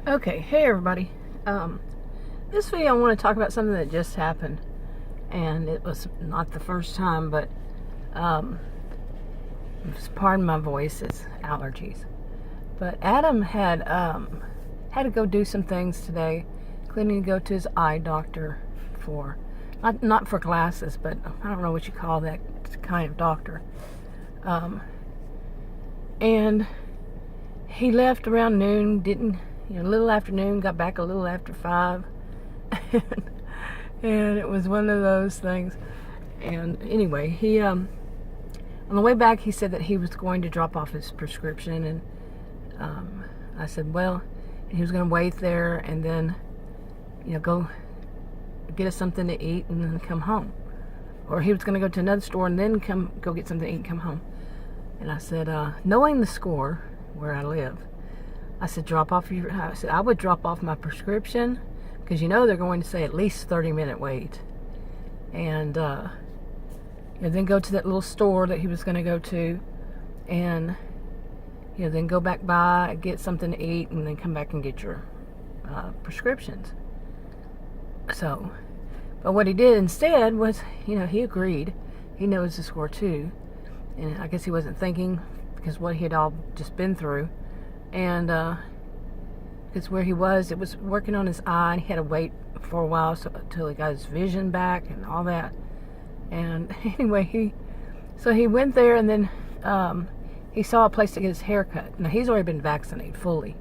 Okay, hey everybody. This video I want to talk about something that just happened, and it was not the first time, but pardon my voice, it's allergies. But Adam had to go do some things today, including to go to his eye doctor for not for glasses, but I don't know what you call that kind of doctor. And he left around noon, a little after noon, got back a little after 5. and it was one of those things. And anyway, he on the way back, he said that he was going to drop off his prescription, and I said, well, he was going to wait there and then, go get us something to eat and then come home. Or he was going to go to another store and then go get something to eat and come home. And I said, knowing the score where I live, I said, I would drop off my prescription, because they're going to say at least 30-minute wait. And then go to that little store that he was going to go to, and then go back by, get something to eat, and then come back and get your prescriptions. So, but what he did instead was, he agreed. He knows the score too. And I guess he wasn't thinking, because what he had all just been through. And because where he was, it was working on his eye, and he had to wait for a while until he got his vision back and all that. And anyway, he went there, and then he saw a place to get his hair cut. Now, he's already been vaccinated fully.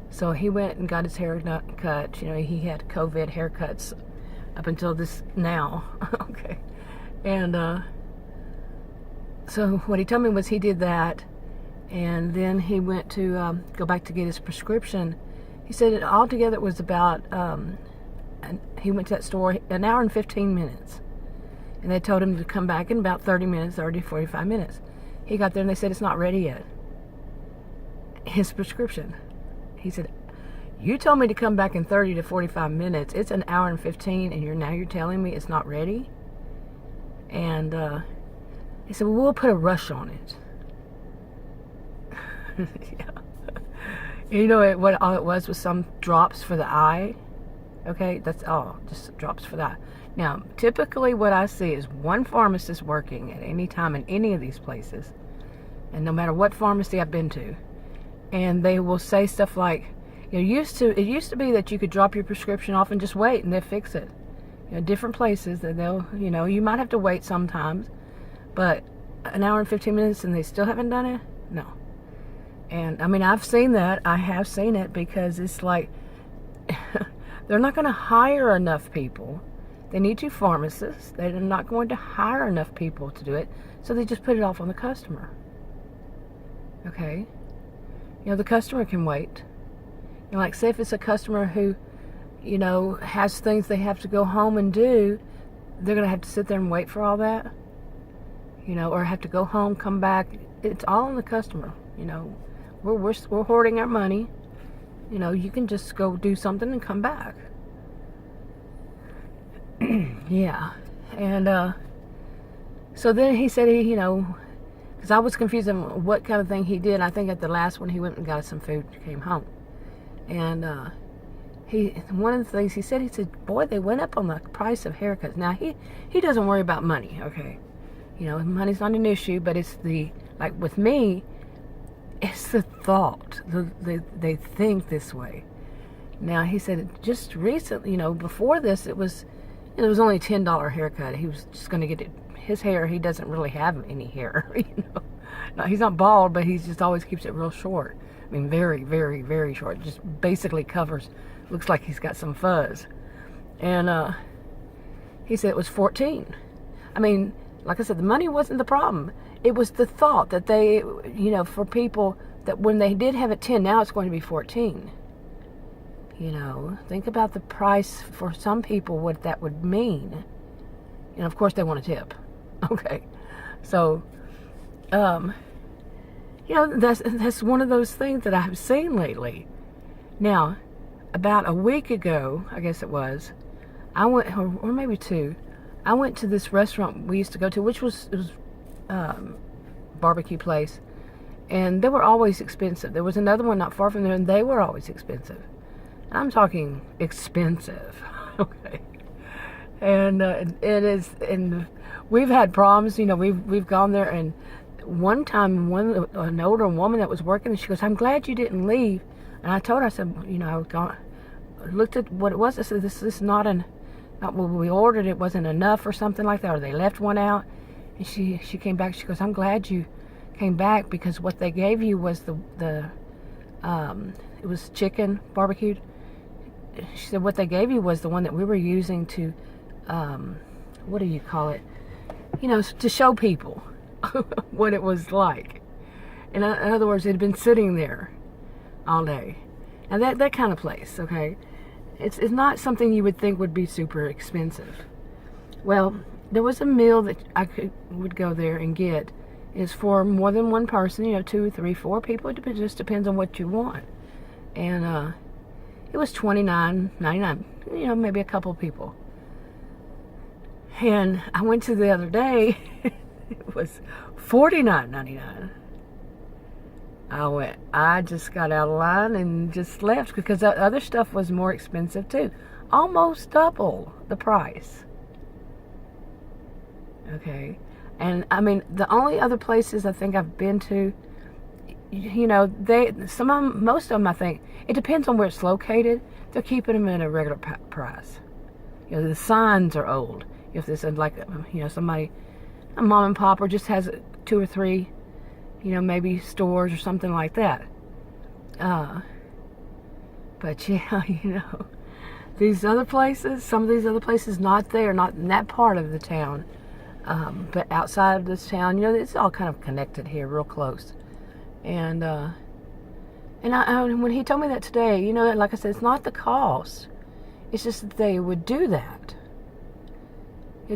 So he went and got his hair cut. He had COVID haircuts up until this now. Okay. And so what he told me was he did that, and then he went to go back to get his prescription. He said it altogether it was about, he went to that store an hour and 15 minutes. And they told him to come back in about 30 minutes, 45 minutes. He got there and they said, it's not ready yet. His prescription. He said, you told me to come back in 30 to 45 minutes. It's an hour and 15, and you're telling me it's not ready? And he said, well, we'll put a rush on it. Yeah. What all it was some drops for the eye. Okay, that's all, just drops for the eye. Now, typically what I see is one pharmacist working at any time in any of these places, and no matter what pharmacy I've been to, and they will say stuff like, it used to be that you could drop your prescription off and just wait and they'll fix it. Different places that they'll, you might have to wait sometimes, but an hour and 15 minutes and they still haven't done it? No. And I mean, I've seen that. I have seen it, because it's like they're not going to hire enough people. They need 2 pharmacists. They're not going to hire enough people to do it, so they just put it off on the customer. Okay? The customer can wait. Like, say if it's a customer who, has things they have to go home and do, they're going to have to sit there and wait for all that. Or have to go home, come back. It's all on the customer. We're hoarding our money. You can just go do something and come back. Yeah. And so then he said because I was confused on what kind of thing he did. I think at the last one he went and got us some food and came home. And one of the things he said, boy, they went up on the price of haircuts. Now he doesn't worry about money, okay? Money's not an issue, but it's with me, it's the thought. They think this way. Now, he said just recently, before this, it was only a $10 haircut. He was just going to get it. His hair, he doesn't really have any hair, No, he's not bald, but he just always keeps it real short. I mean, very, very, very short. Just basically looks like he's got some fuzz. And he said it was 14. I mean, like I said, the money wasn't the problem. It was the thought that they, for people that when they did have it 10, now it's going to be 14. Think about the price for some people, what that would mean. And of course they want a tip. Okay. So, that's one of those things that I've seen lately. Now, about a week ago, I guess it was, I went, or maybe 2, I went to this restaurant we used to go to, which was barbecue place, and they were always expensive. There was another one not far from there, and they were always expensive. I'm talking expensive. Okay. And it is, and we've had problems. We've gone there, and one time, an older woman that was working, she goes, "I'm glad you didn't leave." And I told her, I said, I looked at what it was. I said, "This is not what we ordered. It wasn't enough or something like that, or they left one out." And she came back. She goes, "I'm glad you came back, because what they gave you was it was chicken barbecued." She said, "What they gave you was the one that we were using to, what do you call it? To show people what it was like." In other words, it had been sitting there all day. And that kind of place, okay? It's not something you would think would be super expensive. Well, there was a meal that would go there and get. It's for more than one person, 2, 3, 4 people. It just depends on what you want. And it was $29.99, maybe a couple people. And I went to the other day, it was $49.99. I just got out of line and just left, because the other stuff was more expensive too. Almost double the price. Okay. And I mean, the only other places I think I've been to, most of them, I think, it depends on where it's located. They're keeping them at a regular price. The signs are old. If there's somebody, a mom and pop, or just has 2 or 3, maybe stores or something like that. But yeah, these other places, some of these other places, not there, not in that part of the town. But outside of this town, it's all kind of connected here, real close. And when he told me that today, like I said, it's not the cost. It's just that they would do that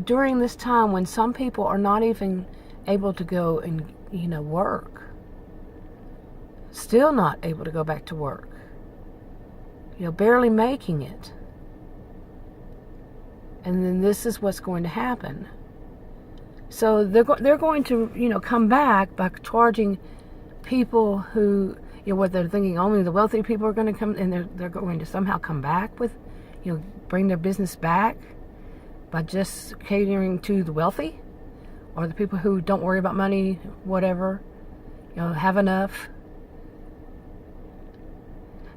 during this time when some people are not even able to go and work. Still not able to go back to work. Barely making it. And then this is what's going to happen. So they're going to come back by charging people who, what they're thinking, only the wealthy people are going to come, and they're going to somehow come back with, bring their business back by just catering to the wealthy, or the people who don't worry about money, whatever, have enough.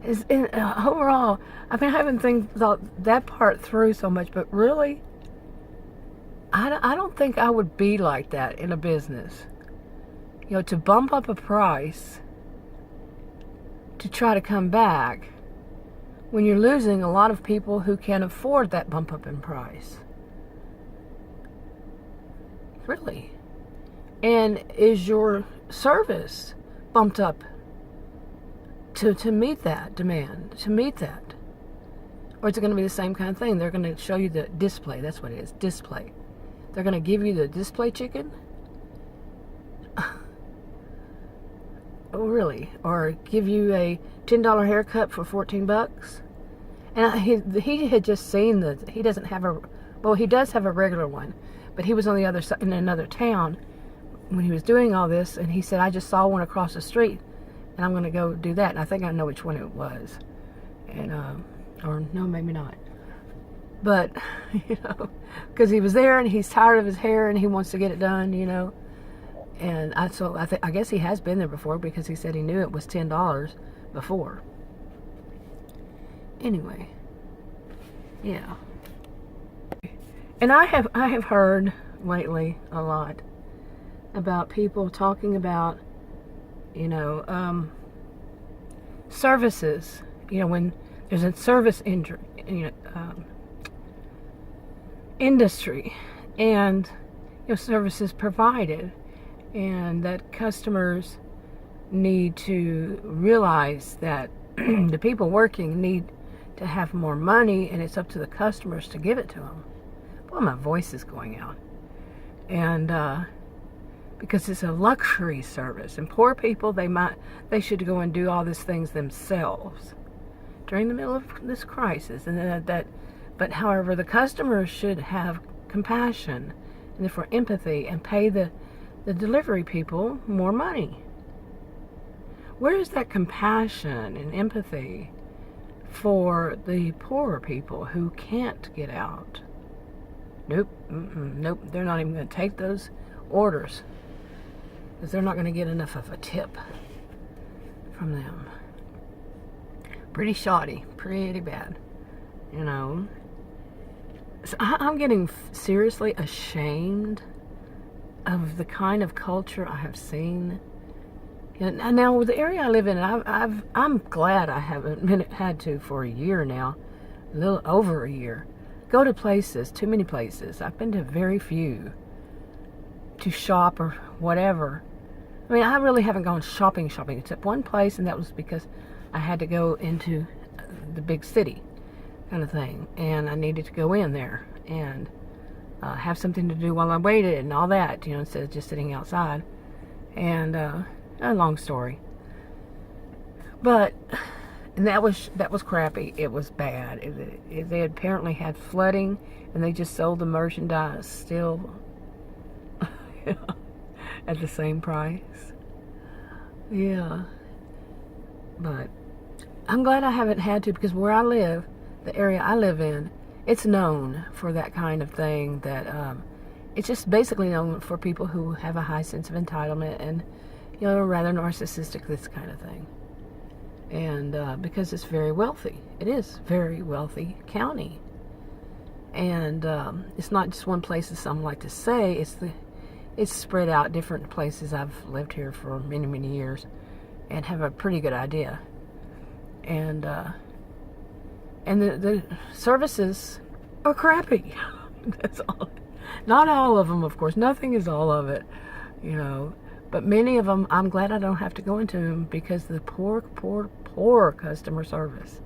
Overall, I haven't thought that part through so much, but really, I don't think I would be like that in a business. To bump up a price to try to come back when you're losing a lot of people who can afford that bump up in price. Really. And is your service bumped up to meet that demand, to meet that? Or is it going to be the same kind of thing? They're going to show you the display. That's what it is, display. They're going to give you the display chicken? Oh, really? Or give you a $10 haircut for $14? And he had just seen he doesn't have he does have a regular one, but he was on the other side in another town when he was doing all this, and he said, "I just saw one across the street, and I'm going to go do that." And I think I know which one it was. And, or no, maybe not. But, because he was there and he's tired of his hair and he wants to get it done, And I guess he has been there before, because he said he knew it was $10 before. Anyway, yeah. And I have heard lately a lot about people talking about, services. When there's a service industry, and services provided, and that customers need to realize that the people working need to have more money, and it's up to the customers to give it to them. Boy, my voice is going out. And because it's a luxury service, and poor people, they should go and do all these things themselves during the middle of this crisis, and but however, the customers should have compassion and therefore empathy, and pay the delivery people more money. Where is that compassion and empathy for the poorer people who can't get out. Nope, nope, they're not even going to take those orders because they're not going to get enough of a tip from them. Pretty shoddy, pretty bad, you know. So I'm getting seriously ashamed of the kind of culture I have seen. And now, the area I live in, I'm glad I haven't had to for a year now, a little over a year. Go to places, too many places. I've been to very few to shop or whatever. I mean, I really haven't gone shopping, except one place, and that was because I had to go into the big city kind of thing, and I needed to go in there and have something to do while I waited and all that, you know, instead of just sitting outside. And a long story, but and that was crappy. It was bad. They apparently had flooding, and they just sold the merchandise still at the same price. Yeah, but I'm glad I haven't had to, because where I live, the area I live in, it's known for that kind of thing. That it's just basically known for people who have a high sense of entitlement and, you know, rather narcissistic, this kind of thing. And because it's very wealthy. It is very wealthy county. And it's not just one place, as some like to say. It's spread out different places. I've lived here for many, many years and have a pretty good idea. And the services are crappy. That's all. Not all of them, of course. Nothing is all of it, you know. But many of them, I'm glad I don't have to go into them, because the poor customer service.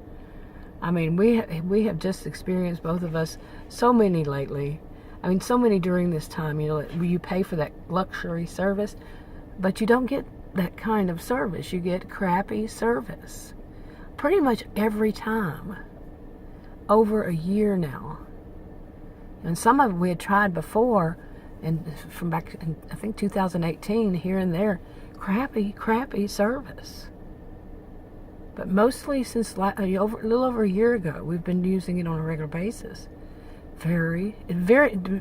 I mean, we have just experienced, both of us, so many lately. I mean, so many during this time. You know, you pay for that luxury service, but you don't get that kind of service. You get crappy service pretty much every time. Over a year now. And some of it we had tried before, and from back in, I think, 2018, here and there, crappy service. But mostly since a little over a year ago, we've been using it on a regular basis. Very,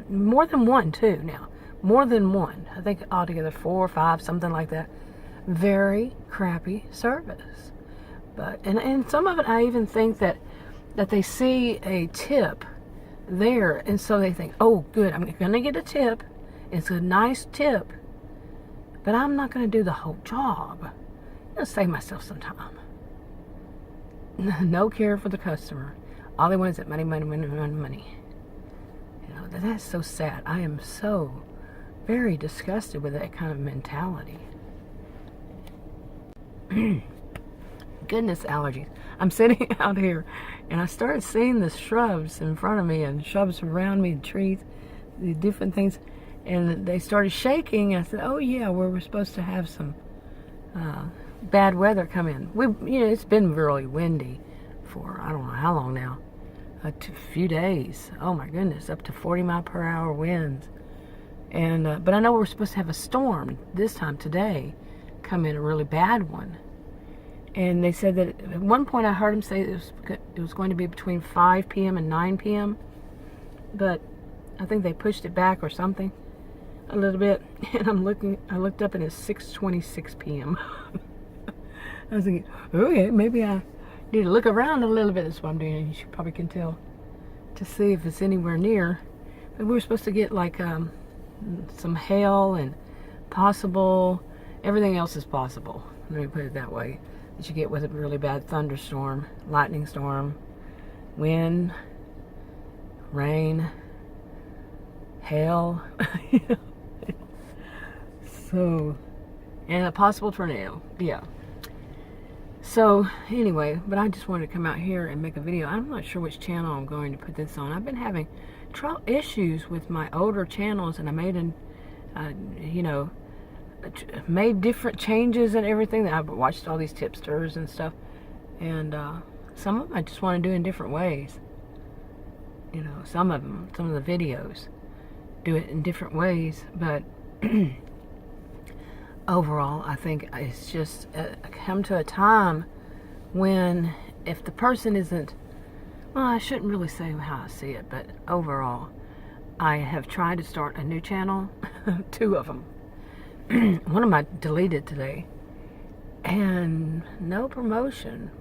more than one too now. More than one. I think altogether 4 or 5, something like that. Very crappy service. But and some of it, I even think that they see a tip there, and so they think, oh, good, I'm going to get a tip. It's a nice tip, but I'm not going to do the whole job. I'm going to save myself some time. No care for the customer. All they want is that money. You know, that's so sad. I am so very disgusted with that kind of mentality. Goodness, allergies. I'm sitting out here, and I started seeing the shrubs in front of me and shrubs around me, and trees, the different things, and they started shaking. I said, oh yeah, we're supposed to have some bad weather come in. You know, it's been really windy for I don't know how long now, a few days. Oh my goodness, up to 40-mile-per-hour winds. And but I know we're supposed to have a storm this time today, come in, a really bad one. And they said that at one point I heard him say it was going to be between 5 p.m. and 9 p.m. But I think they pushed it back or something a little bit. And I looked up and it's 6:26 p.m. I was thinking, okay, maybe I need to look around a little bit. That's what I'm doing. You probably can tell, to see if it's anywhere near. But we were supposed to get like some hail and possible, everything else is possible. Let me put it that way. That you get with a really bad thunderstorm, lightning storm, wind, rain, hail. So, and a possible tornado. Yeah. So anyway, but I just wanted to come out here and make a video. I'm not sure which channel I'm going to put this on. I've been having issues with my older channels, and I made made different changes and everything. I've watched all these tipsters and stuff, and some of them I just want to do in different ways. You know, some of the videos do it in different ways, but overall I think it's just come to a time when if the person isn't, well, I shouldn't really say how I see it, but overall, I have tried to start a new channel, 2 of them. One of them I deleted today, and no promotion,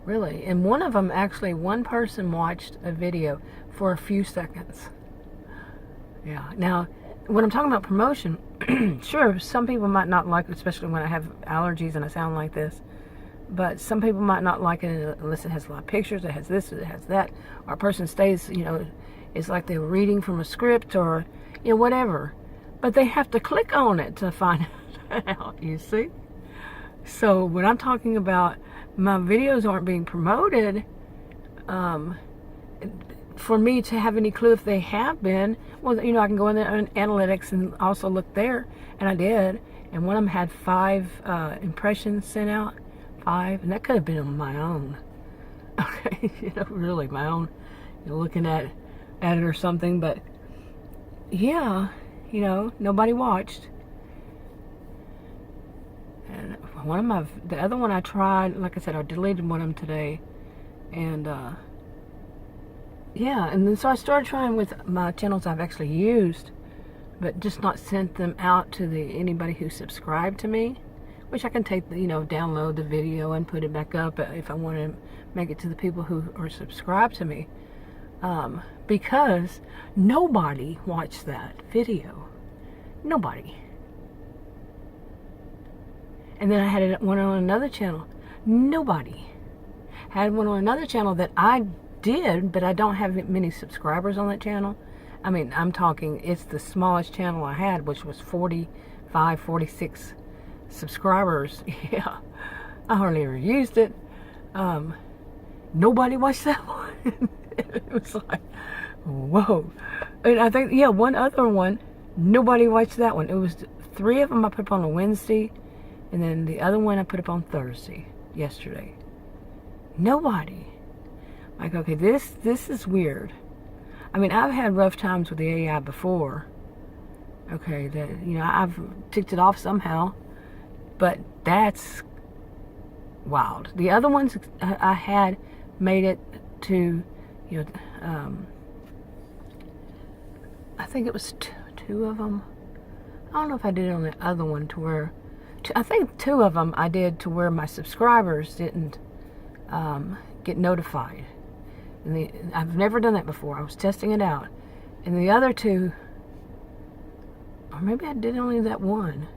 really. And one of them, actually, one person watched a video for a few seconds. Yeah. Now, when I'm talking about promotion, sure, some people might not like it, especially when I have allergies and I sound like this. But some people might not like it unless it has a lot of pictures, it has this, it has that, or a person stays, it's like they're reading from a script or, whatever. But they have to click on it to find out, you see? So when I'm talking about my videos aren't being promoted, for me to have any clue if they have been, well, I can go in there on analytics and also look there, and I did. And one of them had 5 impressions sent out. 5, and that could have been on my own. Okay, really my own. Looking at it or something, but yeah, nobody watched. And the other one I tried, like I said, I deleted one of them today, and yeah, and then so I started trying with my channels I've actually used, but just not sent them out to anybody who subscribed to me. Which I can take, download the video and put it back up if I want to make it to the people who are subscribed to me. Because nobody watched that video. Nobody. And then I had one on another channel. Nobody. Had one on another channel that I did, but I don't have many subscribers on that channel. I mean, I'm talking, it's the smallest channel I had, which was 45, 46 subscribers. Yeah, I hardly ever used it. Nobody watched that one. It was like, whoa. And I think, one other one, nobody watched that one. It was 3 of them I put up on a Wednesday, and then the other one I put up on Thursday, yesterday. Nobody. Like, okay, this is weird. I mean, I've had rough times with the AI before. Okay, that I've ticked it off somehow. But that's wild. The other ones I had made it to, I think it was 2 of them. I don't know if I did it on the other one to where, I think 2 of them I did to where my subscribers didn't get notified. And I've never done that before. I was testing it out. And the other 2, or maybe I did only that one.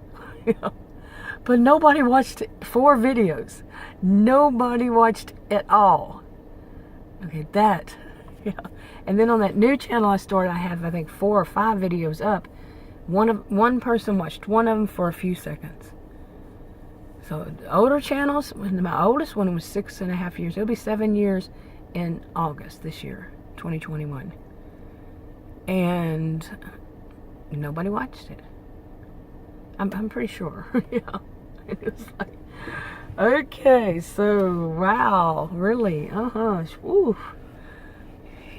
But nobody watched 4 videos. Nobody watched at all. Okay, that. Yeah. And then on that new channel I started, I have, I think, 4 or 5 videos up. One person watched one of them for a few seconds. So the older channels, my oldest one was 6.5 years. It'll be 7 years in August this year, 2021. And nobody watched it. I'm pretty sure. Yeah. It was like, okay, so wow, really, woo.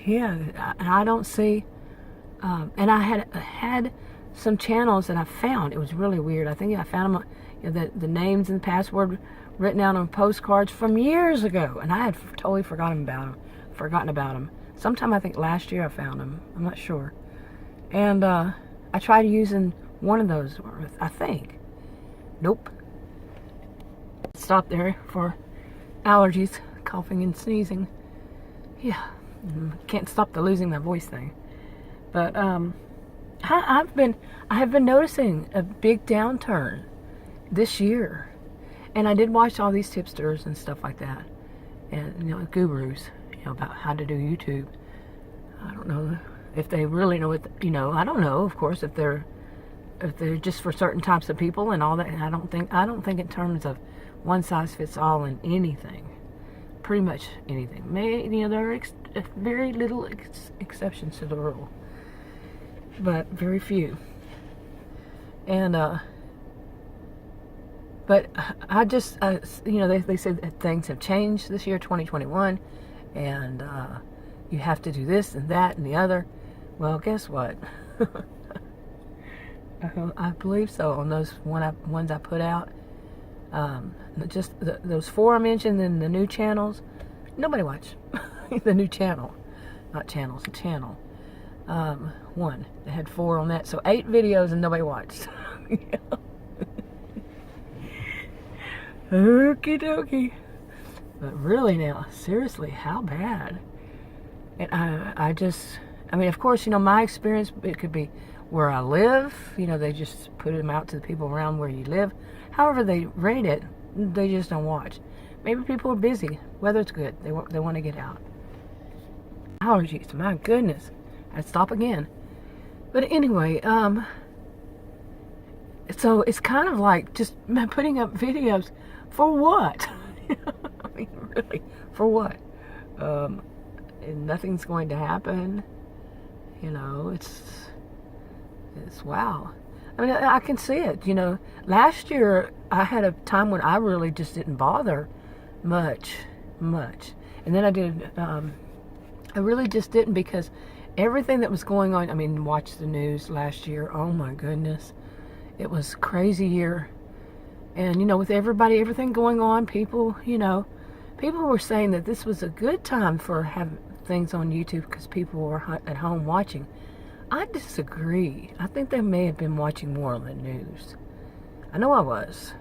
Yeah, I don't see, and I had some channels that I found. It was really weird. I think I found them, the names and the password written out on postcards from years ago, and I had totally forgotten about them. Sometime I think last year I found them. I'm not sure. And I tried using one of those, I think. Nope. Stop there for allergies, coughing and sneezing. Yeah, can't stop the losing my voice thing. But I have been noticing a big downturn this year, and I did watch all these tipsters and stuff like that, and gurus, about how to do YouTube. I don't know if they really know what I don't know, of course, if they're just for certain types of people and all that. I don't think in terms of one size fits all in anything. Pretty much anything. There are very little exceptions to the rule, but very few. And but I just they said that things have changed this year, 2021, and you have to do this and that and the other. Well, guess what? I believe so on those ones I put out. Just those four I mentioned in the new channels, nobody watched. The new channel, not channels, a channel. One, they had 4 on that, so 8 videos and nobody watched. Okie dokie. But really now, seriously, how bad? And I mean, of course, my experience, it could be where I live. They just put them out to the people around where you live. However they rate it, they just don't watch. Maybe people are busy. Weather's good. They want to get out. Allergies, my goodness. I'd stop again. But anyway, so it's kind of like just putting up videos for what? I mean, really, for what? And nothing's going to happen. It's wow. I mean, I can see it. Last year I had a time when I really just didn't bother much. And then I did, I really just didn't, because everything that was going on, I mean, watch the news last year. Oh my goodness. It was a crazy year. And, with everything going on, people were saying that this was a good time for having things on YouTube because people were at home watching. I disagree. I think they may have been watching more on the news. I know I was.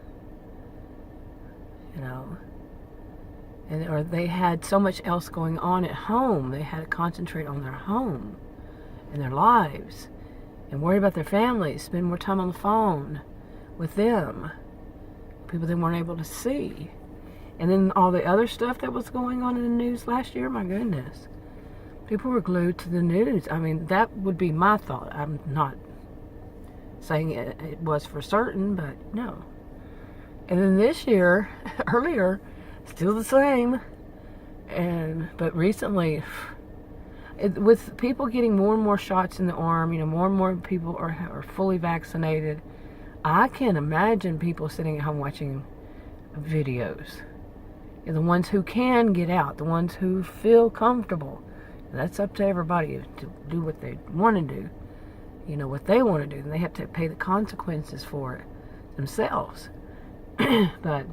Or they had so much else going on at home. They had to concentrate on their home and their lives and worry about their families, spend more time on the phone with them, people they weren't able to see. And then all the other stuff that was going on in the news last year, my goodness. People were glued to the news. I mean, that would be my thought. I'm not saying it was for certain, but no. And then this year, earlier, still the same. But recently, with people getting more and more shots in the arm, more and more people are fully vaccinated. I can't imagine people sitting at home watching videos. The ones who can get out, the ones who feel comfortable. That's up to everybody to do what they want to do. What they want to do. And they have to pay the consequences for it themselves. But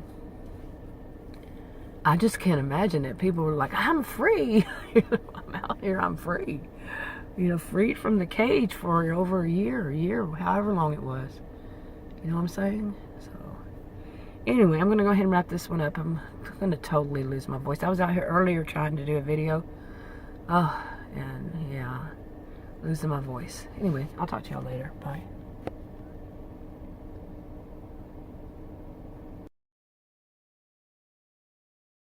I just can't imagine that people were like, I'm free. I'm out here, I'm free. Freed from the cage for over a year, however long it was. You know what I'm saying? So, anyway, I'm going to go ahead and wrap this one up. I'm going to totally lose my voice. I was out here earlier trying to do a video. Oh, and yeah, losing my voice. Anyway, I'll talk to y'all later. Bye.